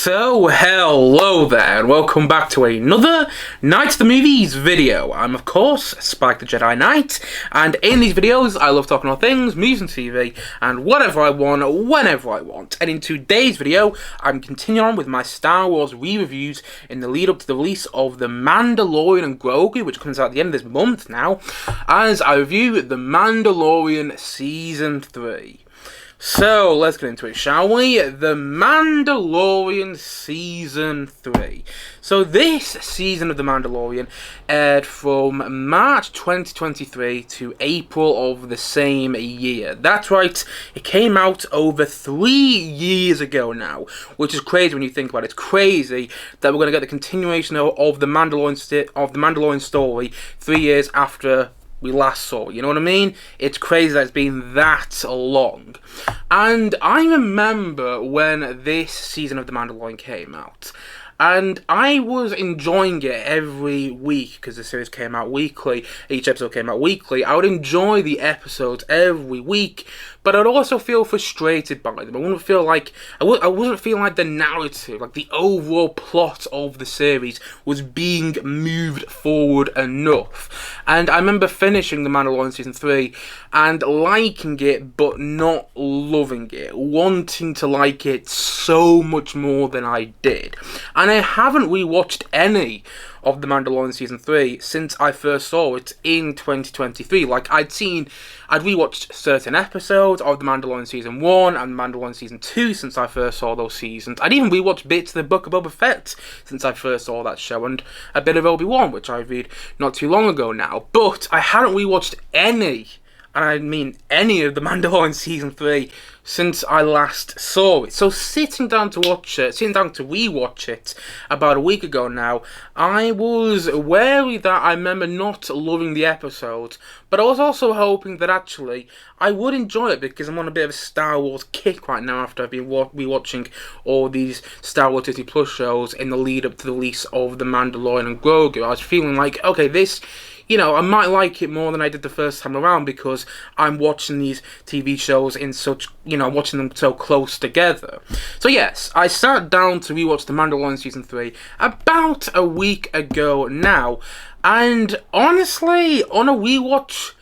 So, hello there, and welcome back to another Night of the Movies video. I'm, of course, Spike the Jedi Knight, and in these videos, I love talking about things, movies and TV, and whatever I want, whenever I want. And in today's video, I'm continuing on with my Star Wars re-reviews in the lead-up to the release of The Mandalorian and Grogu, which comes out at the end of this month now, as I review The Mandalorian Season 3. So, let's get into it, shall we? The Mandalorian Season 3. So, this season of The Mandalorian aired from March 2023 to April of the same year. That's right, it came out over 3 years ago now, which is crazy when you think about it. It's crazy that we're going to get the continuation of the Mandalorian story 3 years after we last saw, you know what I mean? It's crazy that it's been that long. And I remember when this season of The Mandalorian came out, and I was enjoying it every week because the series came out weekly. Each episode came out weekly. I would enjoy the episodes every week, but I'd also feel frustrated by them. I wouldn't feel like I wasn't feeling like the narrative, like the overall plot of the series, was being moved forward enough. And I remember finishing The Mandalorian Season 3 and liking it, but not loving it, wanting to like it so much more than I did. And I haven't rewatched any of The Mandalorian Season 3 since I first saw it in 2023. Like, I'd rewatched certain episodes of The Mandalorian Season 1 and The Mandalorian Season 2 since I first saw those seasons. I'd even rewatched bits of the Book of Boba Fett since I first saw that show, and a bit of Obi-Wan, which I read not too long ago now. But I hadn't rewatched any, and I mean any, of The Mandalorian Season 3 since I last saw it. So sitting down to rewatch it about a week ago now, I was wary that I remember not loving the episodes, but I was also hoping that actually I would enjoy it because I'm on a bit of a Star Wars kick right now after I've been rewatching all these Star Wars Disney Plus shows in the lead up to the release of The Mandalorian and Grogu. I was feeling like, okay, this, I might like it more than I did the first time around because I'm watching these TV shows in such, watching them so close together. So yes, I sat down to rewatch The Mandalorian Season 3 about a week ago now, and honestly, on a rewatch,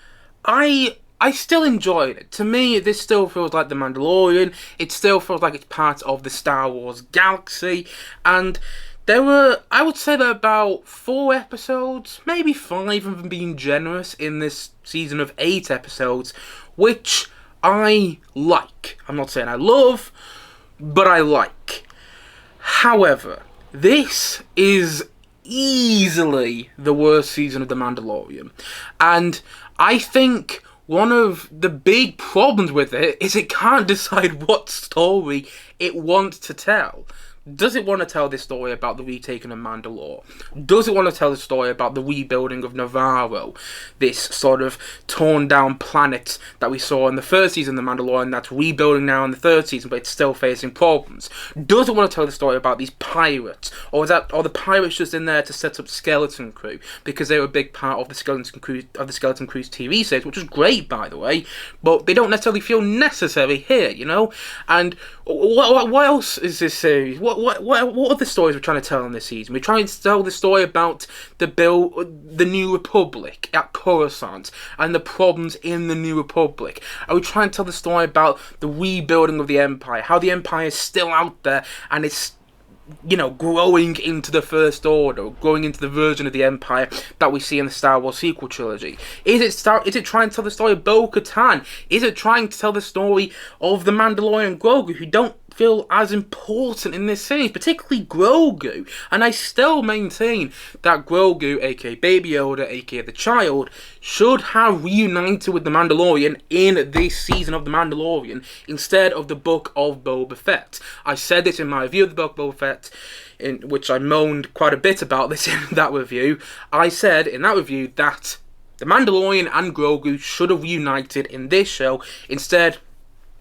I still enjoyed it. To me, this still feels like The Mandalorian. It still feels like it's part of the Star Wars galaxy, and there were, I would say, there were about 4 episodes, maybe 5 if I'm being generous, in this season of 8 episodes, which I like. I'm not saying I love, but I like. However, this is easily the worst season of The Mandalorian, and I think one of the big problems with it is it can't decide what story it wants to tell. Does it want to tell this story about the retaking of Mandalore? Does it want to tell the story about the rebuilding of Navarro? This sort of torn down planet that we saw in the first season of The Mandalorian that's rebuilding now in the third season, but it's still facing problems. Does it want to tell the story about these pirates? Or are the pirates just in there to set up Skeleton Crew? Because they were a big part of the Skeleton Crew's TV series, which was great, by the way, but they don't necessarily feel necessary here, And what else is this series? What other stories we're trying to tell in this season? We're trying to tell the story about the New Republic at Coruscant and the problems in the New Republic. Are we trying to tell the story about the rebuilding of the Empire? How the Empire is still out there and it's growing into the First Order, growing into the version of the Empire that we see in the Star Wars sequel trilogy? Is it trying to tell the story of Bo-Katan? Is it trying to tell the story of the Mandalorian and Grogu, who don't feel as important in this series, particularly Grogu? And I still maintain that Grogu, aka Baby Yoda, aka the child, should have reunited with the Mandalorian in this season of The Mandalorian instead of the Book of Boba Fett. I said this in my review of the Book of Boba Fett, in which I moaned quite a bit about this in that review. I said in that review that the Mandalorian and Grogu should have reunited in this show instead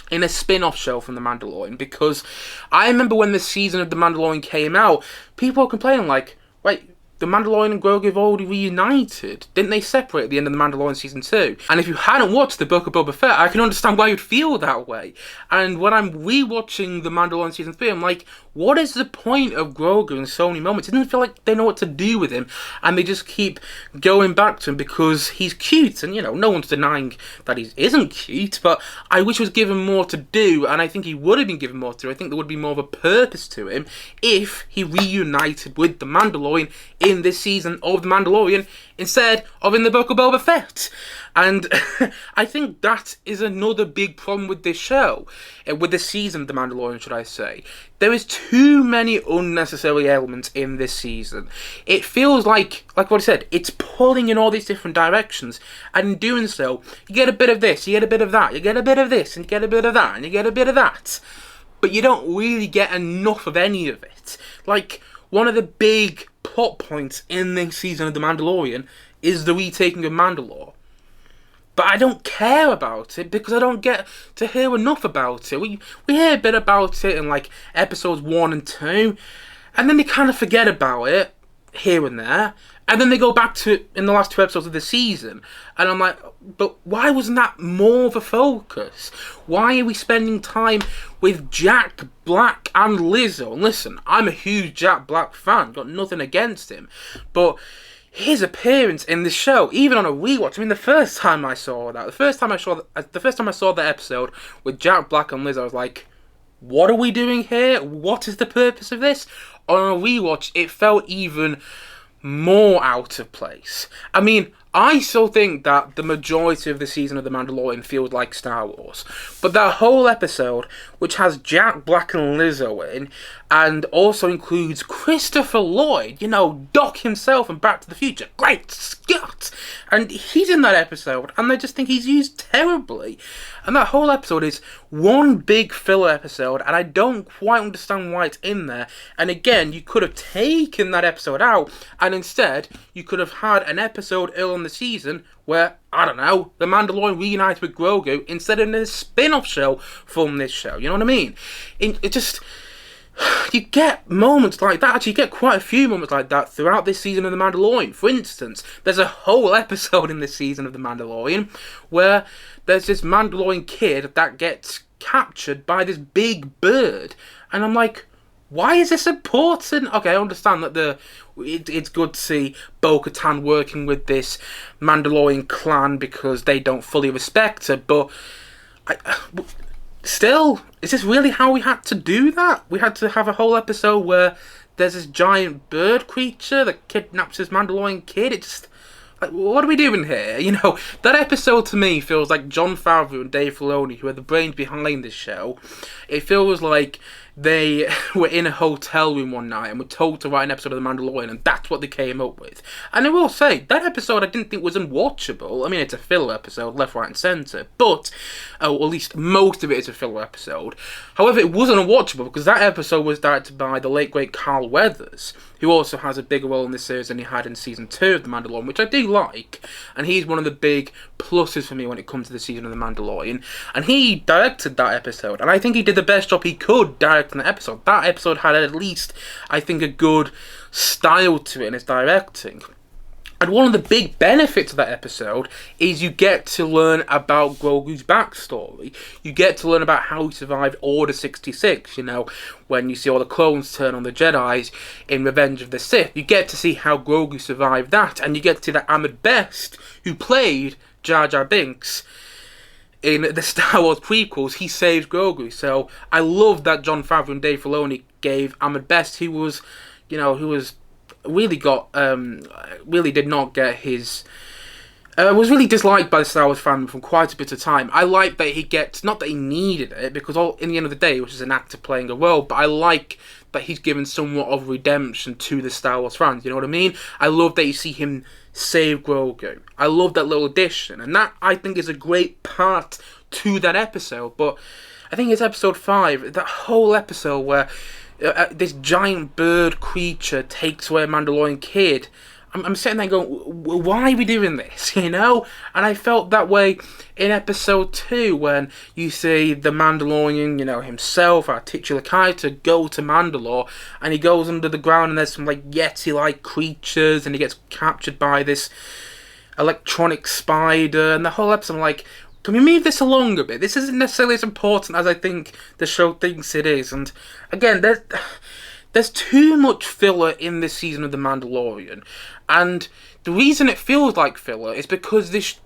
in a spin-off show from The Mandalorian, because I remember when this season of The Mandalorian came out, people were complaining like, wait, the Mandalorian and Grogu have already reunited. Didn't they separate at the end of the Mandalorian Season 2? And if you hadn't watched the Book of Boba Fett, I can understand why you'd feel that way. And when I'm rewatching the Mandalorian Season 3, I'm like, what is the point of Grogu in so many moments? It doesn't feel like they know what to do with him, and they just keep going back to him because he's cute. And, no one's denying that he isn't cute, but I wish he was given more to do, and I think he would have been given more to do. I think there would be more of a purpose to him if he reunited with the Mandalorian in this season of The Mandalorian instead of in the Book of Boba Fett. And I think that is another big problem with this show, with this season of The Mandalorian, should I say. There is too many unnecessary elements in this season. It feels like what I said, it's pulling in all these different directions, and in doing so, you get a bit of this, you get a bit of that, you get a bit of this, and you get a bit of that, and you get a bit of that. But you don't really get enough of any of it. Like, one of the big plot points in this season of The Mandalorian is the retaking of Mandalore. But I don't care about it because I don't get to hear enough about it. We hear a bit about it in like episodes 1 and 2, and then they kind of forget about it here and there, and then they go back to it in the last 2 episodes of the season, and I'm like, but why wasn't that more of a focus? Why are we spending time with Jack Black and Lizzo? And listen, I'm a huge Jack Black fan, got nothing against him, but his appearance in this show, even on a rewatch, I mean, the first time I saw that episode with Jack Black and Liz, I was like, what are we doing here? What is the purpose of this? On a rewatch, it felt even more out of place. I mean, I still think that the majority of the season of The Mandalorian feels like Star Wars. But that whole episode, which has Jack Black and Lizzo in, and also includes Christopher Lloyd, Doc himself and Back to the Future. Great Scott! And he's in that episode, and I just think he's used terribly. And that whole episode is one big filler episode, and I don't quite understand why it's in there. And again, you could have taken that episode out, and instead, you could have had an episode early in the season where, I don't know, the Mandalorian reunites with Grogu instead of a spin-off show from this show. You know what I mean? It just... You get moments like that. Actually, you get quite a few moments like that throughout this season of The Mandalorian. For instance, there's a whole episode in this season of The Mandalorian where there's this Mandalorian kid that gets captured by this big bird. And I'm like, why is this important? Okay, I understand that it's good to see Bo-Katan working with this Mandalorian clan because they don't fully respect her, but still, is this really how we had to do that? We had to have a whole episode where there's this giant bird creature that kidnaps this Mandalorian kid. It just... what are we doing here? That episode to me feels like Jon Favreau and Dave Filoni, who are the brains behind this show. It feels like they were in a hotel room one night and were told to write an episode of The Mandalorian, and that's what they came up with. And I will say, that episode I didn't think was unwatchable. I mean, it's a filler episode, left, right and centre, but, or at least most of it is a filler episode. However, it wasn't unwatchable because that episode was directed by the late great Carl Weathers, who also has a bigger role in this series than he had in Season 2 of The Mandalorian, which I do like, and he's one of the big pluses for me when it comes to the season of The Mandalorian, and he directed that episode, and I think he did the best job he could directing that episode. That episode had at least, I think, a good style to it in its directing. And one of the big benefits of that episode is you get to learn about Grogu's backstory. You get to learn about how he survived Order 66, when you see all the clones turn on the Jedis in Revenge of the Sith. You get to see how Grogu survived that, and you get to see that Ahmed Best, who played Jar Binks in the Star Wars prequels, he saves Grogu. So I love that Jon Favreau and Dave Filoni gave Ahmed Best, who was really did not get his... was really disliked by the Star Wars fandom for quite a bit of time. I like that he gets... Not that he needed it, because in the end of the day, it was just an actor playing a role, but I like that he's given somewhat of redemption to the Star Wars fans, you know what I mean? I love that you see him save Grogu. I love that little addition, and that, I think, is a great part to that episode, but I think it's episode 5, that whole episode where this giant bird creature takes away a Mandalorian kid. I'm sitting there going, why are we doing this, you know? And I felt that way in episode 2 when you see the Mandalorian, you know, himself, our titular character, go to Mandalore, and he goes under the ground and there's some, like, Yeti-like creatures, and he gets captured by this electronic spider, and the whole episode, I'm like, can we move this along a bit? This isn't necessarily as important as I think the show thinks it is, and again, there's too much filler in this season of The Mandalorian, and the reason it feels like filler is because this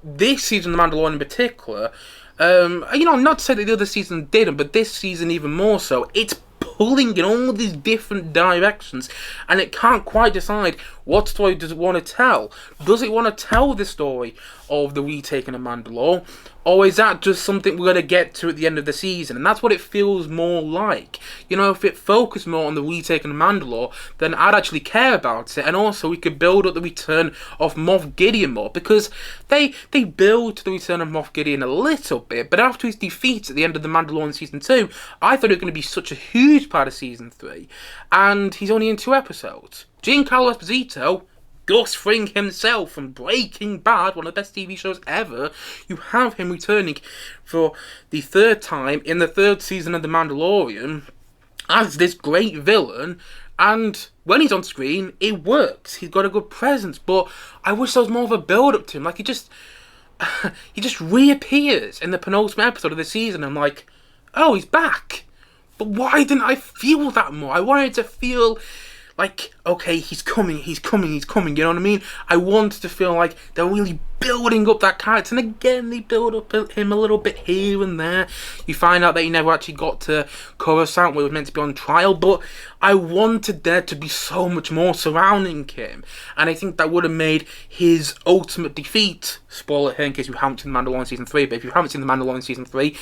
season of The Mandalorian in particular, you know, not to say that the other season didn't, but this season even more so, it's pulling in all these different directions, and it can't quite decide what story does it want to tell. Does it want to tell the story of the retaking of Mandalore, or is that just something we're going to get to at the end of the season? And that's what it feels more like. You know, if it focused more on the retaking of Mandalore, then I'd actually care about it, and also we could build up the return of Moff Gideon more, because they build to the return of Moff Gideon a little bit, but after his defeat at the end of The Mandalorian Season 2, I thought it was going to be such a huge part of Season 3, and he's only in 2 episodes. Giancarlo Esposito, Gus Fring himself from Breaking Bad, one of the best TV shows ever, you have him returning for the 3rd time in the 3rd season of The Mandalorian as this great villain, and when he's on screen, it works. He's got a good presence, but I wish there was more of a build-up to him. Like, he just reappears in the penultimate episode of the season. I'm like, oh, he's back. But why didn't I feel that more? I wanted to feel like, okay, he's coming, you know what I mean? I wanted to feel like they're really building up that character, and again, they build up him a little bit here and there. You find out that he never actually got to Coruscant, where he was meant to be on trial, but I wanted there to be so much more surrounding him, and I think that would have made his ultimate defeat, spoiler here in case you haven't seen The Mandalorian Season 3, but if you haven't seen The Mandalorian Season 3,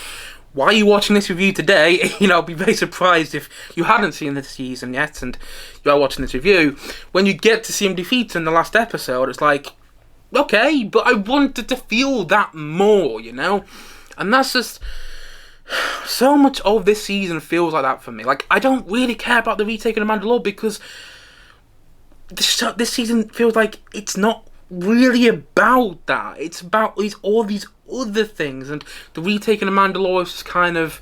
why are you watching this review today? You know, I'd be very surprised if you hadn't seen this season yet and you are watching this review. When you get to see him defeated in the last episode, it's like, okay, but I wanted to feel that more, you know? And that's just... so much of this season feels like that for me. Like, I don't really care about the retaking of Mandalore because this season feels like it's not really about that. It's about all these other things, and the retaking of Mandalore is just kind of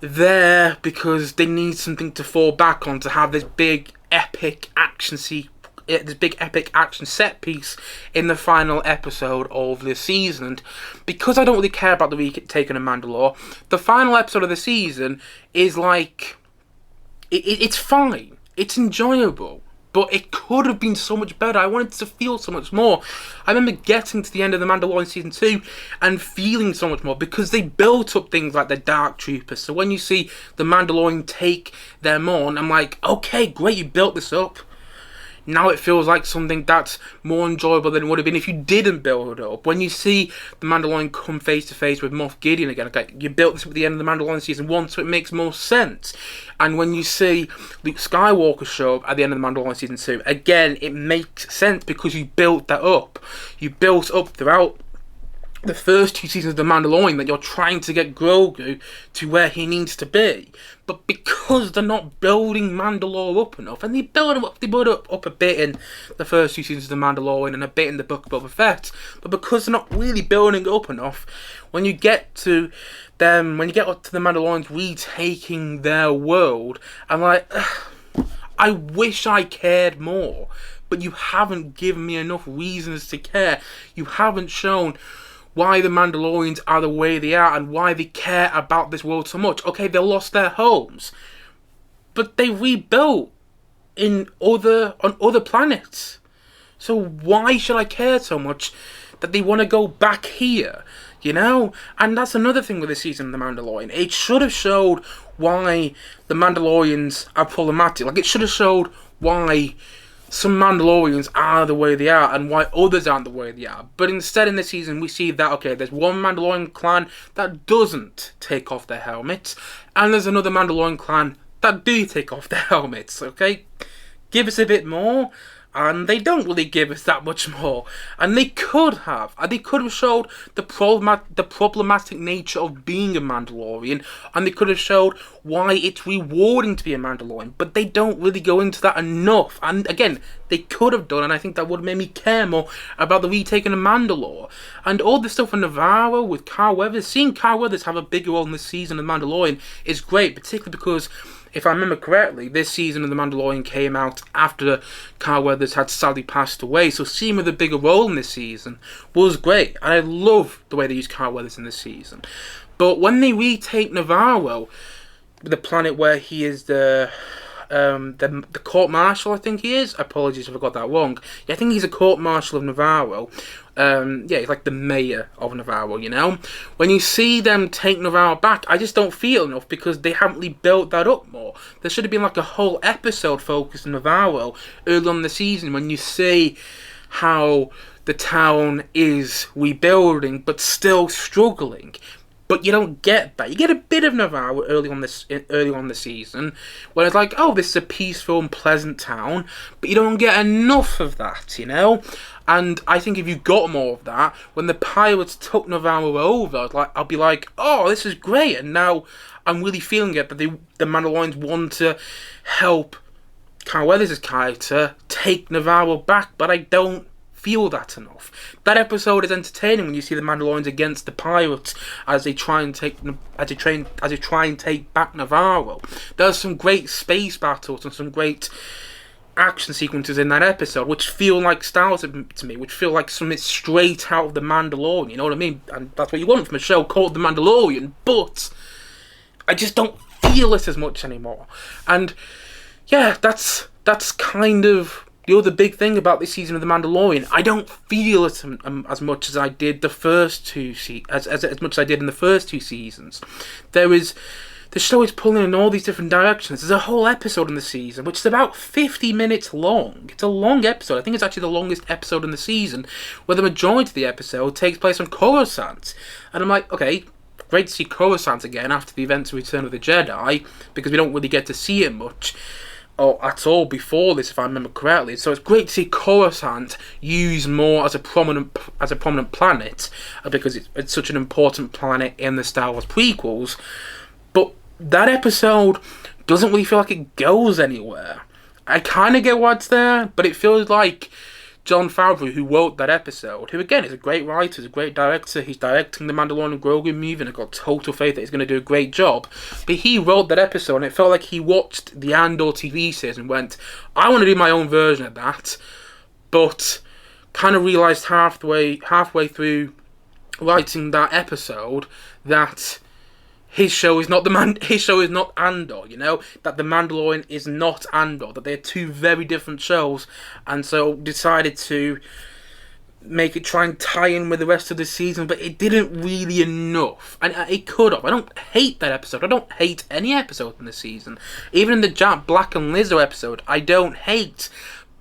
there because they need something to fall back on to have this big epic action set piece in the final episode of this season. And because I don't really care about the retaking of Mandalore, the final episode of the season is like it's fine, it's enjoyable, but it could have been so much better. I wanted to feel so much more. I remember getting to the end of The Mandalorian Season 2 and feeling so much more because they built up things like the Dark Troopers. So when you see the Mandalorian take them on, I'm like, okay, great, you built this up. Now it feels like something that's more enjoyable than it would have been if you didn't build it up. When you see the Mandalorian come face to face with Moff Gideon again, okay, you built this up at the end of the Mandalorian Season 1, so it makes more sense. And when you see Luke Skywalker show up at the end of the Mandalorian Season 2, again, it makes sense because you built that up. You built up throughout the first 2 seasons of The Mandalorian that you're trying to get Grogu to where he needs to be. But because they're not building Mandalore up enough, and they build it up a bit in the first 2 seasons of The Mandalorian and a bit in the Book of Boba Fett, but because they're not really building it up enough, when you get up to the Mandalorians retaking their world, I'm like, I wish I cared more, but you haven't given me enough reasons to care. You haven't shown why the Mandalorians are the way they are and why they care about this world so much. Okay, they lost their homes, but they rebuilt on other planets. So why should I care so much that they want to go back here? You know? And that's another thing with this season of The Mandalorian. It should have showed why the Mandalorians are problematic. Like, it should have showed why some Mandalorians are the way they are and why others aren't the way they are. But instead in this season we see that, okay, there's one Mandalorian clan that doesn't take off their helmets, and there's another Mandalorian clan that do take off their helmets, okay? Give us a bit more. and they don't really give us that much more. And they could have showed the problematic nature of being a Mandalorian, and they could have showed why it's rewarding to be a Mandalorian, but they don't really go into that enough. And again, they could have done, and I think that would have made me care more about the retaking of Mandalore. And all the stuff on Navarro with Carl Weathers, seeing Carl Weathers have a bigger role in this season of Mandalorian is great, particularly because, if I remember correctly, this season of The Mandalorian came out after Carl Weathers had sadly passed away, so seeing him with a bigger role in this season was great, and I love the way they used Carl Weathers in this season. But when they retake Navarro, the planet where he is the court marshal, I think he is. Apologies if I got that wrong. Yeah, I think he's a court marshal of Navarro. Yeah, he's like the mayor of Navarro, you know? When you see them take Navarro back, I just don't feel enough because they haven't really built that up more. There should have been like a whole episode focused on Navarro early on in the season when you see how the town is rebuilding but still struggling. But you don't get that. You get a bit of Navarro early on the season, where it's like, oh, this is a peaceful and pleasant town, but you don't get enough of that, you know. And I think if you got more of that, when the pirates took Navarro over, I'll be like, oh, this is great, and now I'm really feeling it. But the Mandalorians want to help Carl Weathers' character take Navarro back, but I don't feel that enough. That episode is entertaining when you see the Mandalorians against the pirates as they try and take back Navarro. There's some great space battles and some great action sequences in that episode which feel like Star Wars to me, which feel like something straight out of The Mandalorian, you know what I mean? And that's what you want from a show called The Mandalorian, but I just don't feel it as much anymore. And yeah, that's kind of the other big thing about this season of The Mandalorian. I don't feel it as much as I did the first two as much as I did in the first two seasons. The show is pulling in all these different directions. There's a whole episode in the season which is about 50 minutes long. It's a long episode. I think it's actually the longest episode in the season, where the majority of the episode takes place on Coruscant. And I'm like, okay, great to see Coruscant again after the events of Return of the Jedi, because we don't really get to see it much or at all before this, if I remember correctly. So it's great to see Coruscant used more as a prominent planet, because it's such an important planet in the Star Wars prequels. But that episode doesn't really feel like it goes anywhere. I kind of get why it's there, but it feels like Jon Favreau, who wrote that episode, who again is a great writer, is a great director, he's directing the Mandalorian and Grogu movie, and I've got total faith that he's going to do a great job. But he wrote that episode, and it felt like he watched the Andor TV series and went, I want to do my own version of that, but kind of realised halfway through writing that episode that his show is not Andor, you know, that The Mandalorian is not Andor, that they're two very different shows, and so decided to make it try and tie in with the rest of the season, but it didn't really enough, and it could have. I don't hate that episode. I don't hate any episode in the season. Even in the Jack Black and Lizzo episode, I don't hate,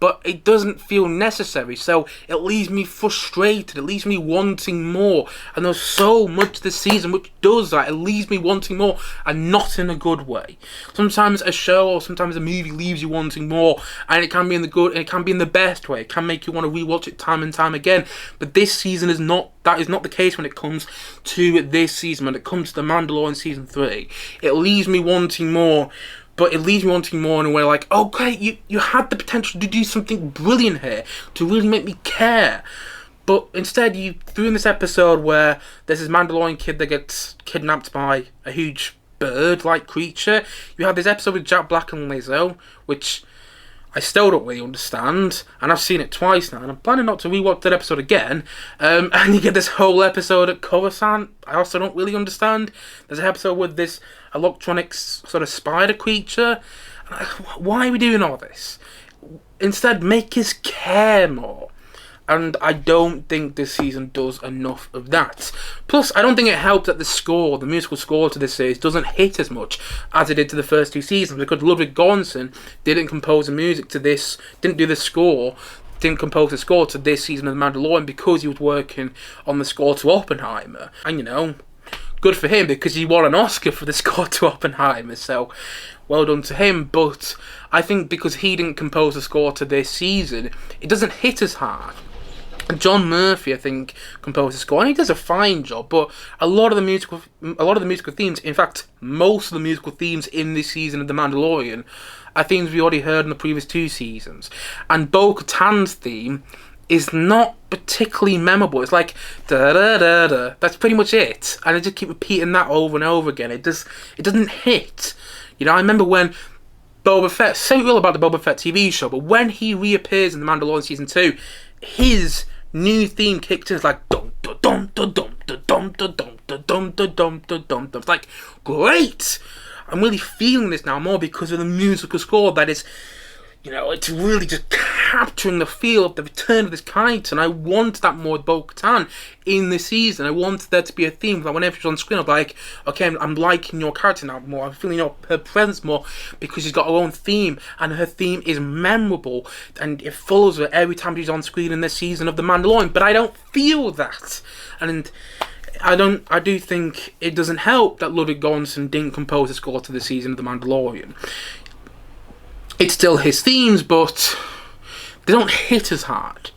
but it doesn't feel necessary, so it leaves me frustrated, it leaves me wanting more, and there's so much this season which does that. It leaves me wanting more, and not in a good way. Sometimes a show or sometimes a movie leaves you wanting more, and it can be in the good, and it can be in the best way. It can make you want to rewatch it time and time again, but this season is not. That is not the case when it comes to this season. When it comes to The Mandalorian Season 3, it leaves me wanting more. But it leaves me wanting more in a way like, okay, you had the potential to do something brilliant here, to really make me care. But instead, you threw in this episode where there's this Mandalorian kid that gets kidnapped by a huge bird-like creature. You had this episode with Jack Black and Lizzo, which I still don't really understand, and I've seen it twice now, and I'm planning not to rewatch that episode again. And you get this whole episode at Coruscant, I also don't really understand. There's an episode with this electronic sort of spider creature. Why are we doing all this? Instead, make us care more. And I don't think this season does enough of that. Plus, I don't think it helps that the musical score to this series, doesn't hit as much as it did to the first two seasons, because Ludwig Göransson didn't compose the music to this, didn't compose the score to this season of The Mandalorian, because he was working on the score to Oppenheimer. And you know, good for him because he won an Oscar for the score to Oppenheimer, so well done to him. But I think because he didn't compose the score to this season, it doesn't hit as hard. John Murphy, I think, composed the score, and he does a fine job. But a lot of the musical themes, in fact, most of the musical themes in this season of The Mandalorian, are themes we already heard in the previous 2 seasons. And Bo-Katan's theme is not particularly memorable. It's like da da da da. That's pretty much it, and I just keep repeating that over and over again. It doesn't hit. You know, I remember when Boba Fett, so real about the Boba Fett TV show, but when he reappears in The Mandalorian season 2, his new theme kicked in. It's like dum dum dum dum dum dum dum dum dum dum dum dum. It's like great. I'm really feeling this now more because of the musical score that is, you know, it's really just capturing the feel of the return of this character, and I want that more with Bo-Katan in this season. I want there to be a theme that whenever she's on screen, I'm like, okay, I'm liking your character now more. I'm feeling her presence more because she's got her own theme, and her theme is memorable, and it follows her every time she's on screen in this season of The Mandalorian. But I don't feel that, and I do think it doesn't help that Ludwig Göransson didn't compose the score to the season of The Mandalorian. It's still his themes, but they don't hit as hard.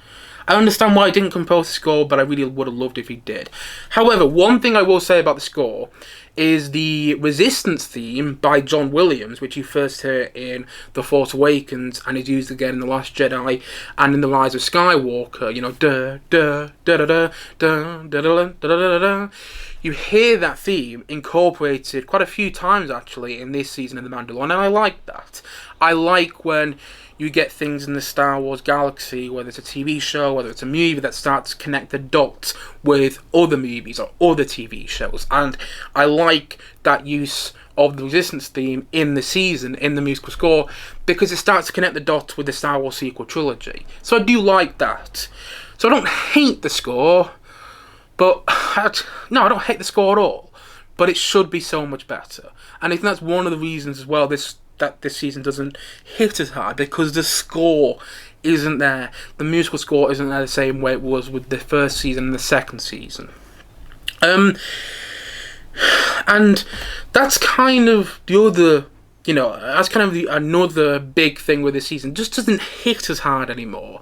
I understand why he didn't compose the score, but I really would have loved if he did. However, one thing I will say about the score is the Resistance theme by John Williams, which you first hear in The Force Awakens and is used again in The Last Jedi and in The Rise of Skywalker. You know, da da da da da da da da da da da. You hear that theme incorporated quite a few times actually in this season of The Mandalorian, and I like that. I like when you get things in the Star Wars galaxy, whether it's a TV show, whether it's a movie, that starts to connect the dots with other movies or other TV shows. And I like that use of the Resistance theme in the season, in the musical score, because it starts to connect the dots with the Star Wars sequel trilogy. So I do like that. So I don't hate the score, but I don't hate the score at all. But it should be so much better. And I think that's one of the reasons as well that this season doesn't hit as hard, because the score isn't there. The musical score isn't there the same way it was with the first season and the second season. And that's kind of the other, you know, that's kind of another big thing with this season. It just doesn't hit as hard anymore.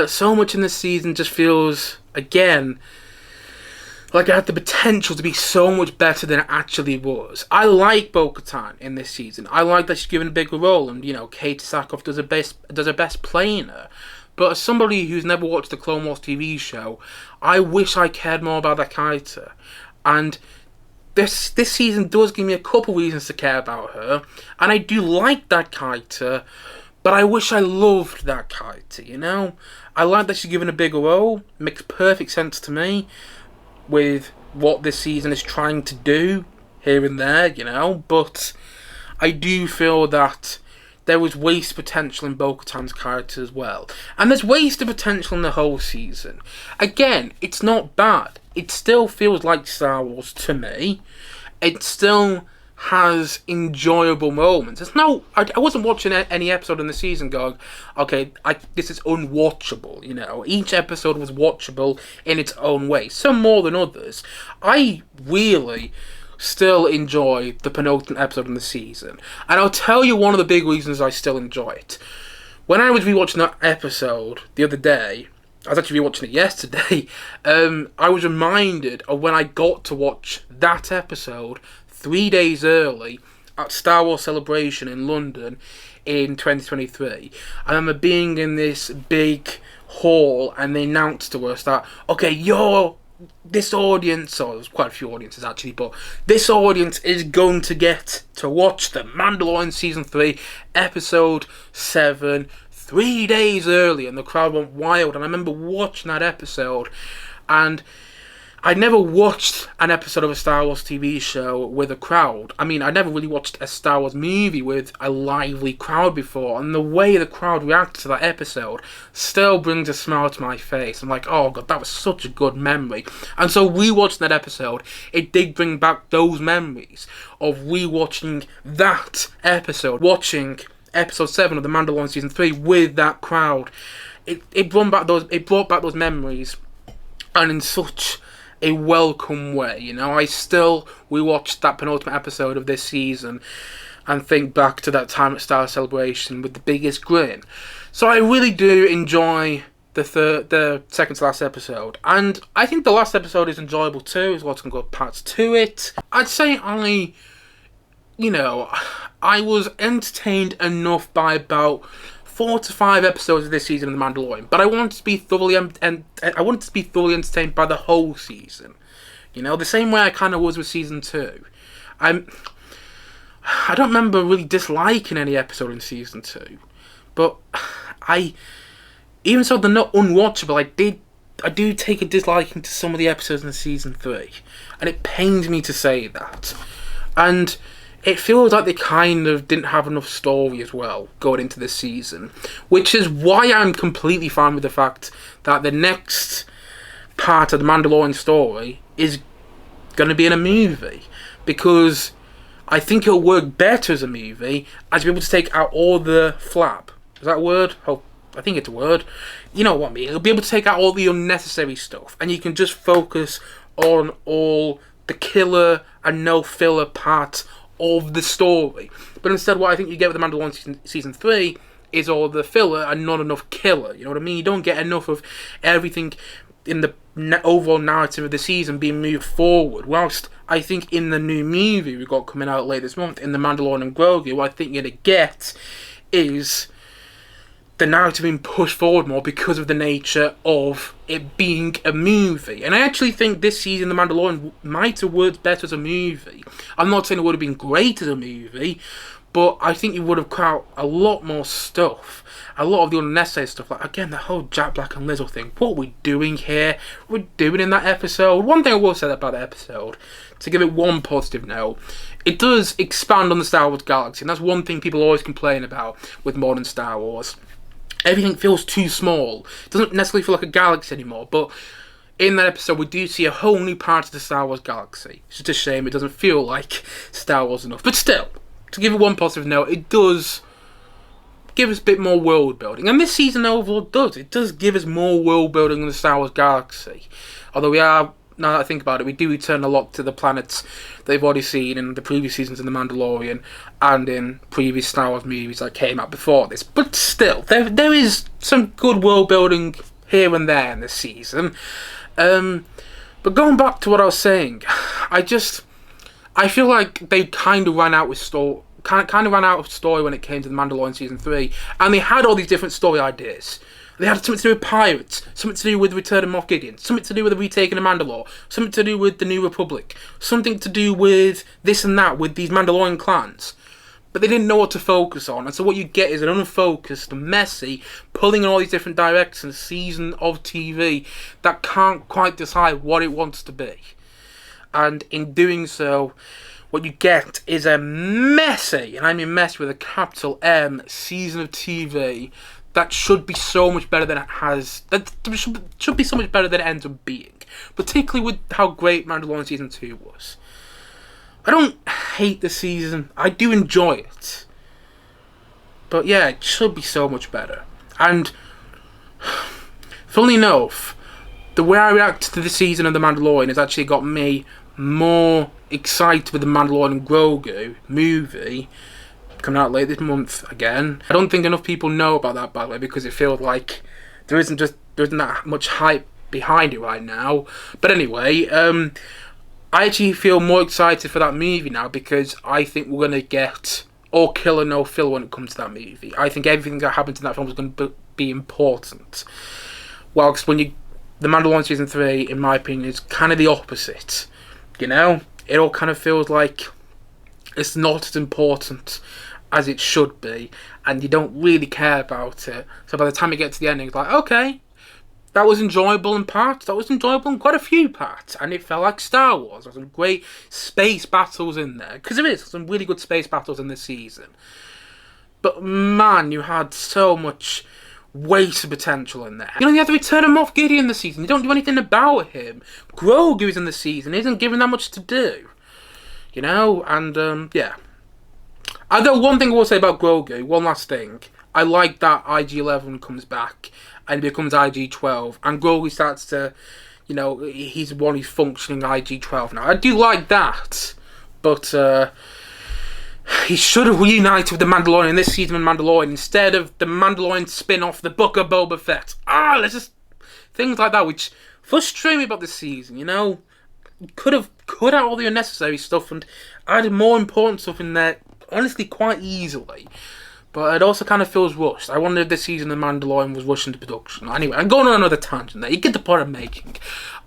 So much in this season just feels, again, like it had the potential to be so much better than it actually was. I like Bo-Katan in this season. I like that she's given a bigger role, and you know, Katie Sackhoff does her best playing her. But as somebody who's never watched the Clone Wars TV show, I wish I cared more about that character. And this season does give me a couple reasons to care about her, and I do like that character, but I wish I loved that character, you know? I like that she's given a bigger role. It makes perfect sense to me with what this season is trying to do here and there, you know, but I do feel that there was wasted potential in Bo-Katan's character as well. And there's wasted potential in the whole season. Again, it's not bad. It still feels like Star Wars to me. It still has enjoyable moments. I wasn't watching any episode in the season going, okay, this is unwatchable, you know. Each episode was watchable in its own way, some more than others. I really still enjoy the penultimate episode in the season, and I'll tell you one of the big reasons I still enjoy it. When I was rewatching that episode the other day, I was actually rewatching it yesterday, I was reminded of when I got to watch that episode 3 days early at Star Wars Celebration in London in 2023. I remember being in this big hall and they announced to us that, okay, this audience, or there's quite a few audiences actually, but this audience is going to get to watch The Mandalorian Season 3, Episode 7, 3 days early, and the crowd went wild. And I remember watching that episode, and I'd never watched an episode of a Star Wars TV show with a crowd. I mean, I never really watched a Star Wars movie with a lively crowd before, and the way the crowd reacted to that episode still brings a smile to my face. I'm like, oh god, that was such a good memory. And so rewatching that episode, it did bring back those memories of rewatching that episode, watching Episode 7 of The Mandalorian Season 3 with that crowd. It brought back those memories, and in such a welcome way. You know, I still rewatched that penultimate episode of this season and think back to that time at Star Wars Celebration with the biggest grin. So I really do enjoy the second to last episode, and I think the last episode is enjoyable too. There's lots of good parts to it. I'd say I was entertained enough by about 4 to 5 episodes of this season of The Mandalorian, but I wanted to be thoroughly entertained by the whole season. You know, the same way I kind of was with season 2. I don't remember really disliking any episode in season 2, but even so they're not unwatchable, I do take a disliking to some of the episodes in season 3, and it pains me to say that. And it feels like they kind of didn't have enough story as well going into this season, which is why I'm completely fine with the fact that the next part of the Mandalorian story is going to be in a movie, because I think it'll work better as a movie as you're able to take out all the flap. Is that a word? Oh, I think it's a word. You know what I mean. It'll be able to take out all the unnecessary stuff, and you can just focus on all the killer and no filler part of the story. But instead, what I think you get with The Mandalorian season 3 is all the filler and not enough killer. You know what I mean? You don't get enough of everything in the overall narrative of the season being moved forward. Whilst I think in the new movie we got coming out later this month, in The Mandalorian and Grogu, what I think you're going to get is the narrative being pushed forward more because of the nature of it being a movie. And I actually think this season The Mandalorian might have worked better as a movie. I'm not saying it would have been great as a movie, but I think you would have cut out a lot more stuff. A lot of the unnecessary stuff, like, again, the whole Jack Black and Lizzo thing. What are we doing here? What are we doing in that episode? One thing I will say about that episode, to give it one positive note, it does expand on the Star Wars galaxy, and that's one thing people always complain about with modern Star Wars. Everything feels too small. It doesn't necessarily feel like a galaxy anymore, but in that episode we do see a whole new part of the Star Wars galaxy. It's just a shame it doesn't feel like Star Wars enough. But still, to give it one positive note, it does give us a bit more world building. And this season overall does. It does give us more world building in the Star Wars galaxy. Although we are, now that I think about it, we do return a lot to the planets they've already seen in the previous seasons of The Mandalorian and in previous Star Wars movies that came out before this. But still, there is some good world building here and there in this season. But going back to what I was saying, I feel like they kind of ran out with story. Kind of ran out of story when it came to The Mandalorian season 3, and they had all these different story ideas. They had something to do with pirates, something to do with the return of Moff Gideon, something to do with the retaking of Mandalore, something to do with the New Republic, something to do with this and that with these Mandalorian clans. But they didn't know what to focus on, and so what you get is an unfocused, messy, pulling in all these different directions season of TV that can't quite decide what it wants to be. And in doing so, what you get is a messy, and I mean messy with a capital M, season of TV that should be so much better than it has. That should be so much better than it ends up being. Particularly with how great Mandalorian season 2 was. I don't hate the season. I do enjoy it. But yeah, it should be so much better. And funnily enough, the way I react to the season of The Mandalorian has actually got me more excited with The Mandalorian and Grogu movie coming out late this month again. I don't think enough people know about that, by the way, because it feels like there isn't that much hype behind it right now. But anyway, I actually feel more excited for that movie now because I think we're going to get all killer no filler when it comes to that movie. I think everything that happens in that film is going to be important. Whilst The Mandalorian season 3, in my opinion, is kind of the opposite. You know, it all kind of feels like it's not as important as it should be, and you don't really care about it. So by the time you get to the ending, it's like, okay, that was enjoyable in parts, that was enjoyable in quite a few parts, and it felt like Star Wars. There's some great space battles in there, because there is some really good space battles in this season. But man, you had so much waste potential in there. You know, you have the return of Moff Gideon this season. You don't do anything about him. Grogu is in the season. He isn't given that much to do. You know, and yeah. Although one thing I will say about Grogu, one last thing. I like that IG-11 comes back and becomes IG-12, and Grogu starts to you know, he's one who's functioning IG-12 now. I do like that, but he should have reunited with the Mandalorian in this season of Mandalorian instead of the Mandalorian spin-off, the Book of Boba Fett. There's just things like that which frustrate me about this season, you know. Could have cut out all the unnecessary stuff and added more important stuff in there, honestly, quite easily. But it also kind of feels rushed. I wonder if this season of Mandalorian was rushed into production. Anyway, I'm going on another tangent there. You get the point I'm making.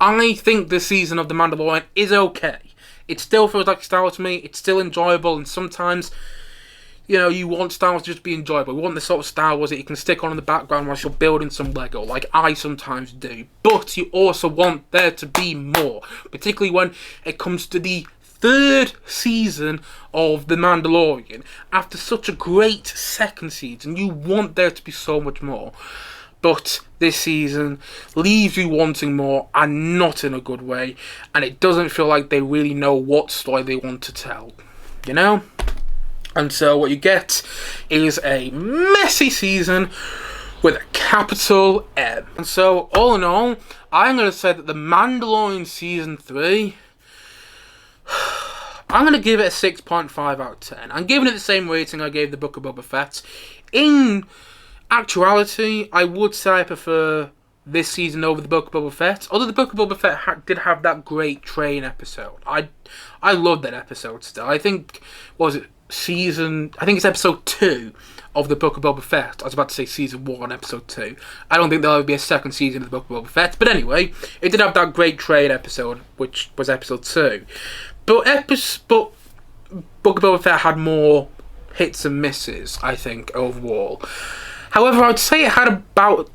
I think this season of The Mandalorian is okay. It still feels like Star Wars to me. It's still enjoyable, and sometimes, you know, you want Star Wars to just be enjoyable. You want the sort of Star Wars that you can stick on in the background whilst you're building some Lego, like I sometimes do. But you also want there to be more, particularly when it comes to the third season of The Mandalorian. After such a great second season, you want there to be so much more. But this season leaves you wanting more, and not in a good way. And it doesn't feel like they really know what story they want to tell, you know? And so what you get is a messy season with a capital M. And so, all in all, I'm going to say that The Mandalorian Season 3... I'm going to give it a 6.5 out of 10. I'm giving it the same rating I gave the Book of Boba Fett. In actuality, I would say I prefer this season over the Book of Boba Fett. Although the Book of Boba Fett did have that great train episode. I loved that episode still. I think, I think it's episode 2 of the Book of Boba Fett. I was about to say season 1, episode 2. I don't think there'll ever be a second season of the Book of Boba Fett. But anyway, it did have that great train episode, which was episode 2. But Book of Boba Fett had more hits and misses, I think, overall. However, I would say it had about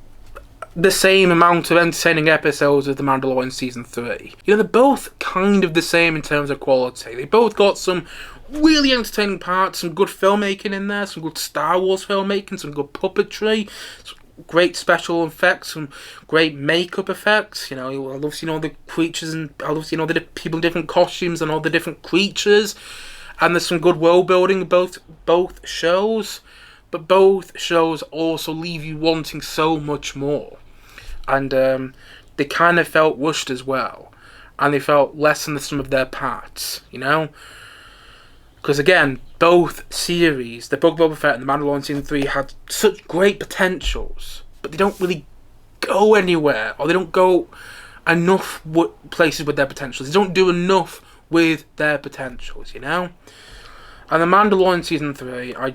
the same amount of entertaining episodes as The Mandalorian Season 3. You know, they're both kind of the same in terms of quality. They both got some really entertaining parts, some good filmmaking in there, some good Star Wars filmmaking, some good puppetry, some great special effects, some great makeup effects. You know, I love seeing all the creatures, and I love seeing all the people in different costumes and all the different creatures. And there's some good world building in both shows. But both shows also leave you wanting so much more. And they kind of felt rushed as well. And they felt less than the sum of their parts, you know? Because again, both series, the Book of Boba Fett and The Mandalorian Season 3, had such great potentials. But they don't really go anywhere. Or they don't go enough places with their potentials. They don't do enough with their potentials, you know? And The Mandalorian Season 3, I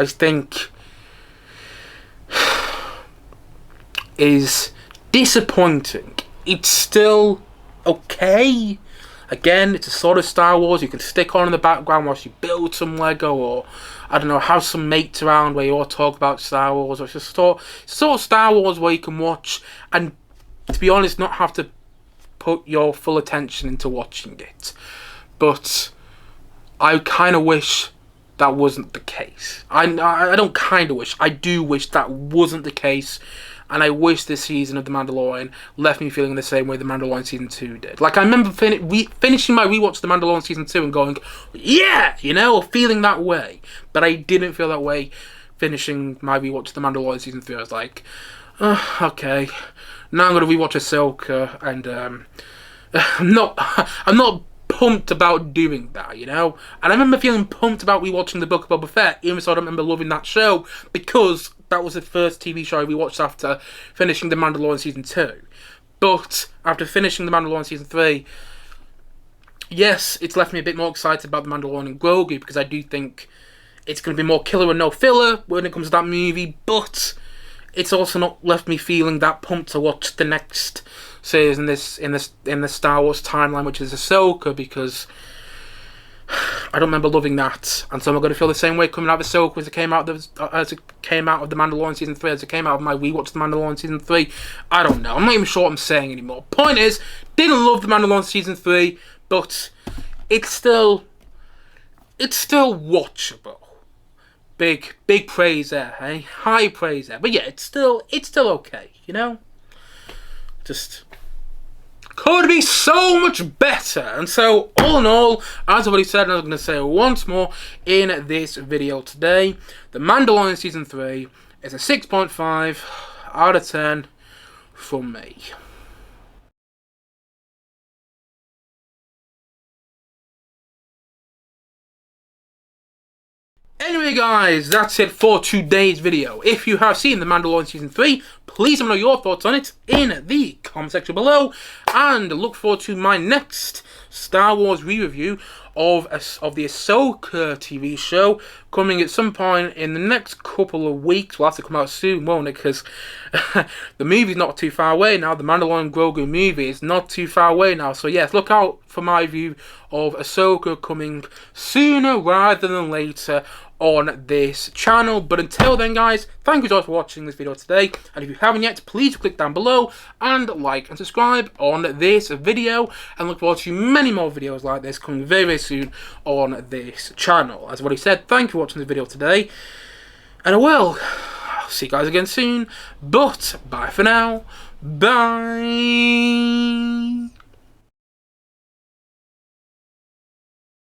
think is disappointing. It's still okay. Again, it's a sort of Star Wars you can stick on in the background whilst you build some Lego, or I don't know, have some mates around where you all talk about Star Wars. Or it's just sort of Star Wars where you can watch and, to be honest, not have to put your full attention into watching it. But I kind of wish that wasn't the case. I don't kind of wish. I do wish that wasn't the case. And I wish this season of The Mandalorian left me feeling the same way The Mandalorian Season 2 did. Like, I remember finishing my rewatch of The Mandalorian Season 2 and going, yeah, you know, or feeling that way. But I didn't feel that way finishing my rewatch of The Mandalorian Season 3. I was like, okay, now I'm going to rewatch Ahsoka, and I'm not pumped about doing that, you know? And I remember feeling pumped about rewatching the Book of Boba Fett, even so I don't remember loving that show, because that was the first TV show I rewatched after finishing The Mandalorian Season 2. But after finishing The Mandalorian Season 3, yes, it's left me a bit more excited about The Mandalorian and Grogu, because I do think it's going to be more killer and no filler when it comes to that movie, but it's also not left me feeling that pumped to watch the next series in the Star Wars timeline, which is Ahsoka, because I don't remember loving that, and so I'm going to feel the same way coming out of Ahsoka as it came out of The Mandalorian Season 3, as it came out of my rewatch of The Mandalorian Season 3. I don't know. I'm not even sure what I'm saying anymore. Point is, didn't love The Mandalorian Season 3, but it's still watchable. Big praise there, hey? High praise there. But yeah, it's still okay, you know? Just could be so much better. And so, all in all, as I've already said, and I'm going to say it once more in this video today, The Mandalorian Season 3 is a 6.5 out of 10 from me. Anyway guys, that's it for today's video. If you have seen The Mandalorian Season 3, please let me know your thoughts on it in the comment section below. And look forward to my next Star Wars re-review of the Ahsoka TV show coming at some point in the next couple of weeks. We'll have to come out soon, won't it? Because the movie's not too far away now. The Mandalorian and Grogu movie is not too far away now. So yes, look out for my review of Ahsoka coming sooner rather than later on this channel. But until then guys, thank you so much for watching this video today, and if you haven't yet, please click down below and like and subscribe on this video, and look forward to many more videos like this coming very, very soon on this channel. As I've already said, thank you for watching this video today, and I'll see you guys again soon, but bye for now, bye.